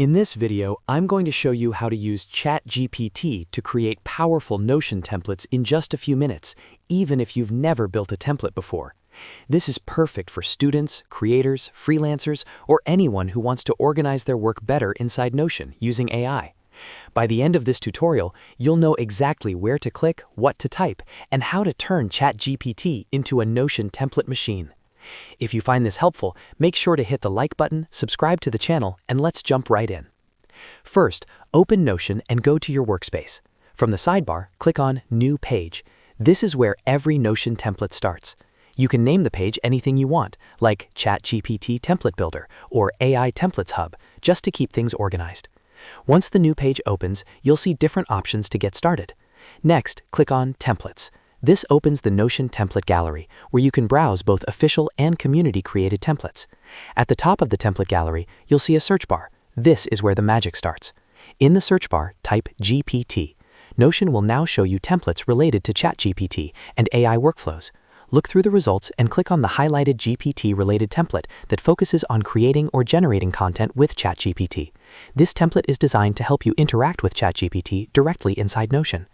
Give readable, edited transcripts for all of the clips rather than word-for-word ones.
In this video, I'm going to show you how to use ChatGPT to create powerful Notion templates in just a few minutes, even if you've never built a template before. This is perfect for students, creators, freelancers, or anyone who wants to organize their work better inside Notion using AI. By the end of this tutorial, you'll know exactly where to click, what to type, and how to turn ChatGPT into a Notion template machine. If you find this helpful, make sure to hit the like button, subscribe to the channel, and let's jump right in. First, open Notion and go to your workspace. From the sidebar, click on New Page. This is where every Notion template starts. You can name the page anything you want, like ChatGPT Template Builder or AI Templates Hub, just to keep things organized. Once the new page opens, you'll see different options to get started. Next, click on Templates. This opens the Notion template gallery, where you can browse both official and community-created templates. At the top of the template gallery, you'll see a search bar. This is where the magic starts. In the search bar, type GPT. Notion will now show you templates related to ChatGPT and AI workflows. Look through the results and click on the highlighted GPT-related template that focuses on creating or generating content with ChatGPT. This template is designed to help you interact with ChatGPT directly inside Notion.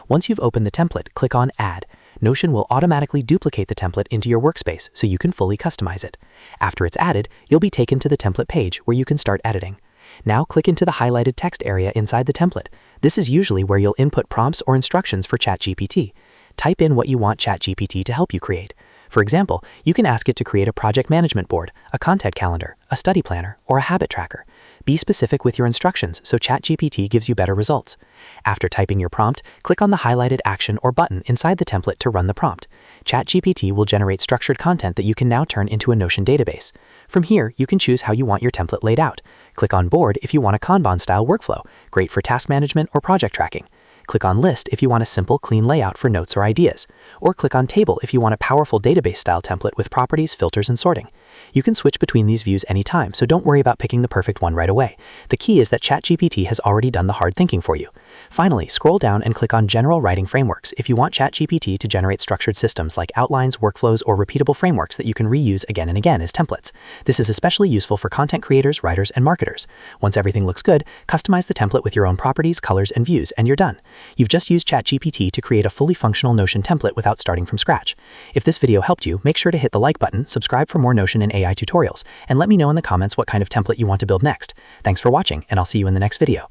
Once you've opened the template, click on Add. Notion will automatically duplicate the template into your workspace so you can fully customize it. After it's added, you'll be taken to the template page where you can start editing. Now click into the highlighted text area inside the template. This is usually where you'll input prompts or instructions for ChatGPT. Type in what you want ChatGPT to help you create. For example, you can ask it to create a project management board, a content calendar, a study planner, or a habit tracker. Be specific with your instructions so ChatGPT gives you better results. After typing your prompt, click on the highlighted action or button inside the template to run the prompt. ChatGPT will generate structured content that you can now turn into a Notion database. From here, you can choose how you want your template laid out. Click on Board if you want a Kanban-style workflow, great for task management or project tracking. Click on List if you want a simple, clean layout for notes or ideas. Or click on Table if you want a powerful database-style template with properties, filters, and sorting. You can switch between these views anytime, so don't worry about picking the perfect one right away. The key is that ChatGPT has already done the hard thinking for you. Finally, scroll down and click on General Writing Frameworks if you want ChatGPT to generate structured systems like outlines, workflows, or repeatable frameworks that you can reuse again and again as templates. This is especially useful for content creators, writers, and marketers. Once everything looks good, customize the template with your own properties, colors, and views, and you're done. You've just used ChatGPT to create a fully functional Notion template without starting from scratch. If this video helped you, make sure to hit the like button, subscribe for more Notion and AI tutorials, and let me know in the comments what kind of template you want to build next. Thanks for watching, and I'll see you in the next video.